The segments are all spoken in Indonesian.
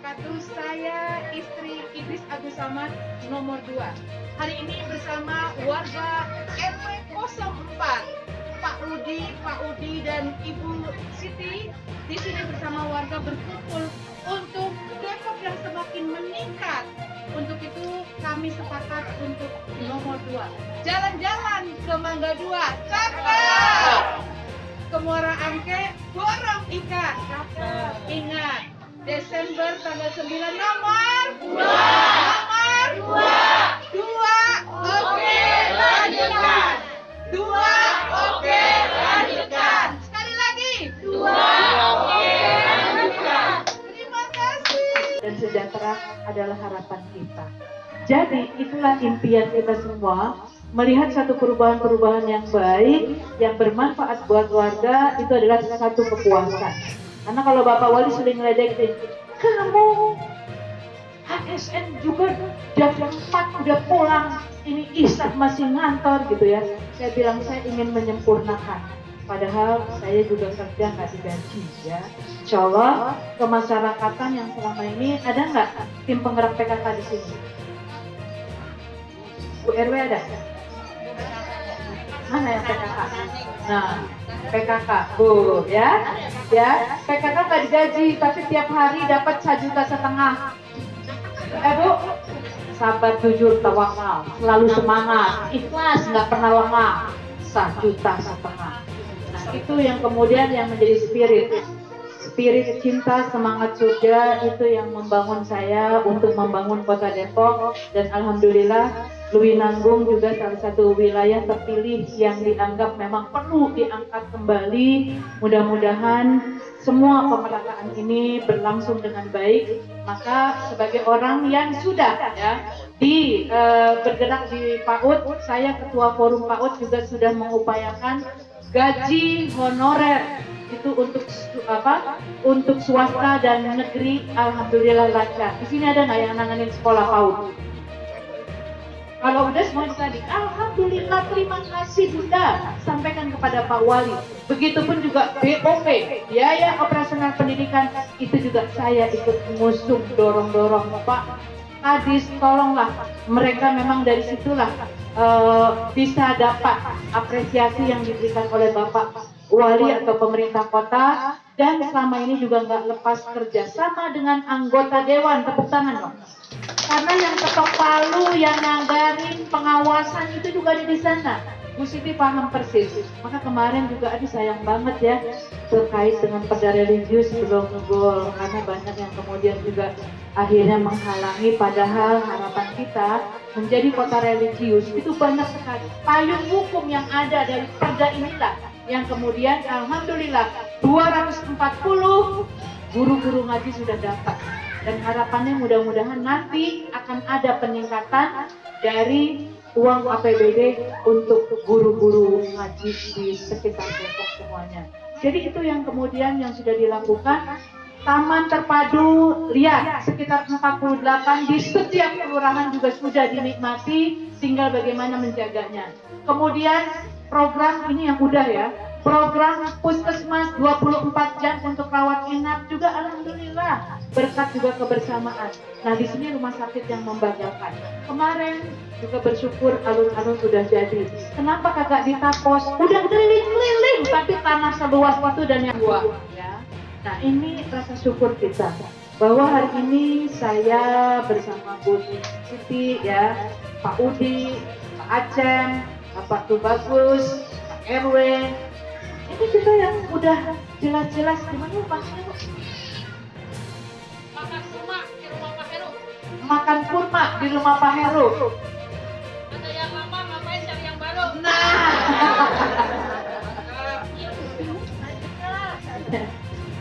wabarakatuh. Saya istri Idris Agus Samad nomor 2. Hari ini bersama warga RW 04, Pak Rudi, Pak Udi dan Ibu Siti di sini bersama warga berkumpul untuk Depok yang semakin meningkat. Untuk itu kami sepakat untuk nomor 2. Jalan-jalan ke Mangga 2, cakep. Ke Muara Angke, borong ikan, cakep. Ingat, Desember tanggal 9 nomor 2. Nomor 2. Oke, lanjutkan. 2, oke, lanjutkan. Sekali lagi. 2, oke, lanjutkan. Terima kasih. Dan sejahtera adalah harapan kita. Jadi itulah impian kita semua, melihat satu perubahan-perubahan yang baik, yang bermanfaat buat warga, itu adalah satu kepuasan. Karena kalau Bapak Wali sering ngeledekin, kamu HSN juga jam 4 udah pulang, ini Ishak masih ngantor gitu ya. Saya bilang saya ingin menyempurnakan. Padahal saya juga kerja nggak digaji ya. Insya Allah kemasyarakatan yang selama ini ada nggak tim penggerak PKK di sini? Bu RW ada? Mana yang PKK? Nah, PKK, Bu ya, PKK nggak digaji, tapi tiap hari dapat 1,5 juta. Bu, sabar, jujur, tawakal, selalu semangat, ikhlas, nggak pernah lengah, 1,5 juta. Nah, itu yang kemudian yang menjadi spirit cinta, semangat surga, itu yang membangun saya untuk membangun kota Depok. Dan alhamdulillah Lui Nanggung juga salah satu wilayah terpilih yang dianggap memang perlu diangkat kembali. Mudah-mudahan semua pemerataan ini berlangsung dengan baik. Maka sebagai orang yang sudah bergerak di PAUD, saya ketua forum PAUD juga sudah mengupayakan gaji honorer itu untuk swasta dan negeri. Alhamdulillah lancar. Di sini ada nggak yang nanganin sekolah PAUD? Kalau udah semua tadi, alhamdulillah, terima kasih Bunda, sampaikan kepada Pak Wali. Begitupun juga BOP, biaya operasional pendidikan, itu juga saya ikut mengusung, dorong Pak Kadis, tolonglah mereka, memang dari situlah bisa dapat apresiasi yang diberikan oleh Bapak Wali atau pemerintah kota. Dan selama ini juga nggak lepas kerjasama dengan anggota dewan. Tepuk tangan dong. Karena yang ketok palu, yang nganggarin pengawasan itu juga di sana. Bu Siti paham persis. Maka kemarin juga sayang banget ya, terkait dengan perda religius belum ngebol, karena banyak yang kemudian juga akhirnya menghalangi. Padahal harapan kita menjadi kota religius itu banyak sekali. Payung hukum yang ada dari perda inilah yang kemudian alhamdulillah 240 guru-guru ngaji sudah dapat. Dan harapannya mudah-mudahan nanti akan ada peningkatan dari uang APBD untuk guru-guru ngaji di sekitar Depok semuanya. Jadi itu yang kemudian yang sudah dilakukan. Taman terpadu lihat sekitar 48 di setiap kelurahan juga sudah dinikmati, tinggal bagaimana menjaganya. Kemudian program ini yang udah ya, program puskesmas 24 jam untuk rawat inap juga alhamdulillah berkat juga kebersamaan. Nah di sini rumah sakit yang membanggakan. Kemarin juga bersyukur alun-alun sudah jadi. Kenapa kagak ditapos? Udah keliling-keliling tapi tanah seluas itu dan yang dua. Ya. Nah ini rasa syukur kita bahwa hari ini saya bersama Bu Siti ya, Pak Udi, Pak Acem, Pak Tubagus, Pak RW. Ini kita yang udah jelas-jelas gimana maksudnya Bu? Makan kurma di rumah Pak Heru. Makan kurma di rumah Pak Heru. Ada yang lama ngapain cari yang baru.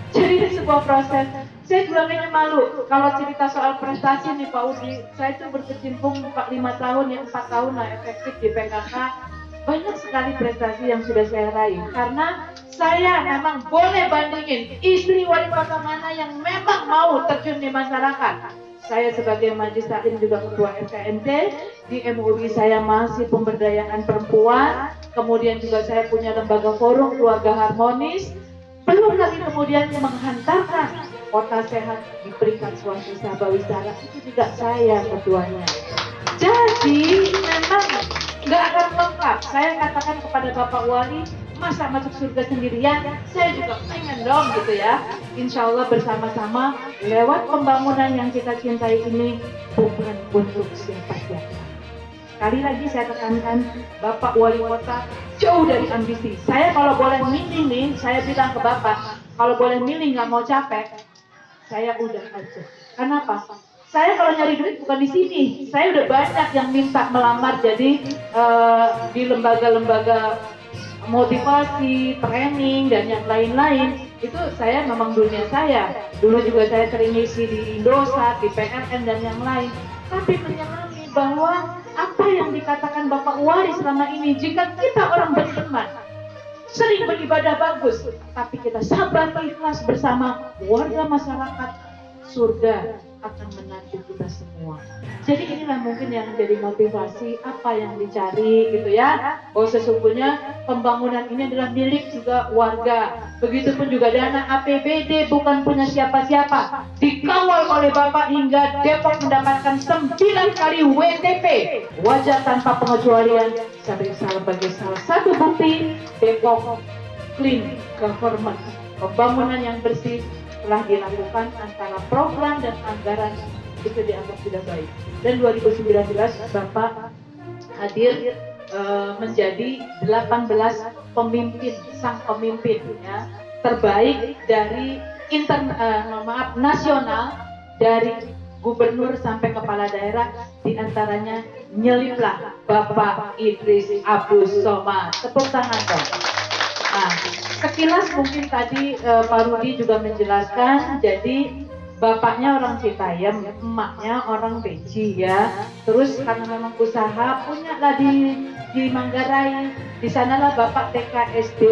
Jadi ini sebuah proses. Saya juga kayaknya malu kalau cerita soal prestasi nih Pak Udi. Saya itu berkecimpung 5 tahun ya, 4 tahun lah efektif di PKK. Banyak sekali prestasi yang sudah saya raih. Karena saya memang boleh bandingin istri wali kota mana yang memang mau terjun di masyarakat. Saya sebagai Majelis Taklim juga ketua FKMT, di MUI saya masih pemberdayaan perempuan, kemudian juga saya punya lembaga forum keluarga harmonis, belum lagi kemudian menghantarkan kota sehat di peringkat swastika Bawistara itu juga saya ketuanya. Jadi memang nggak akan lengkap. Saya katakan kepada Bapak Wali, masa masuk surga sendirian? Saya juga pengen dong gitu ya. Insya Allah bersama-sama lewat pembangunan yang kita cintai ini bukan untuk siapa-siapa. Sekali lagi saya tekankan, Bapak Wali Kota jauh dari ambisi. Saya kalau boleh milih nih, saya bilang ke Bapak, kalau boleh milih nggak mau capek, saya udah aja. Kenapa? Saya kalau nyari duit bukan di sini. Saya udah banyak yang minta melamar jadi di lembaga-lembaga motivasi, training, dan yang lain-lain. Itu saya memang dunia saya. Dulu juga saya sering ngisi di Indosat, di PLN, dan yang lain. Tapi menyelami bahwa apa yang dikatakan Bapak Wali selama ini, jika kita orang beriman, sering beribadah bagus, tapi kita sabar ikhlas bersama warga masyarakat, surga akan menanti kita semua. Jadi inilah mungkin yang jadi motivasi apa yang dicari gitu ya. Bahwa sesungguhnya pembangunan ini adalah milik juga warga. Begitupun juga dana APBD bukan punya siapa-siapa. Dikawal oleh Bapak hingga Depok mendapatkan 9 kali WTP. Wajar tanpa pengecualian sebagai salah satu bukti Depok clean government. Pembangunan yang bersih telah dilakukan antara program dan anggaran itu dianggap sudah baik. Dan 2019 Bapak hadir menjadi 18 pemimpin, sang pemimpin ya, terbaik dari nasional, dari gubernur sampai kepala daerah, diantaranya nyeliplah Bapak Idris Abdus Somad. Tepuk tangan dong. Nah, sekilas mungkin tadi Pak Rudi juga menjelaskan, jadi bapaknya orang Citayam, emaknya orang Beji ya. Terus karena memang usaha punya lah di Manggarai. Di sanalah Bapak TK SD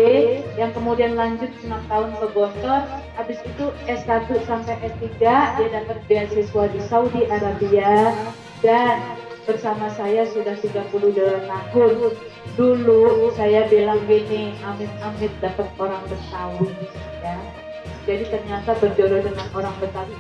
yang kemudian lanjut 6 tahun ke Gontor. Habis itu S1 sampai S3 dia dapat beasiswa di Saudi Arabia, dan bersama saya sudah 32 tahun. Dulu saya bilang gini, amit-amit dapat orang Betawi ya. Jadi ternyata berjodoh dengan orang Betawi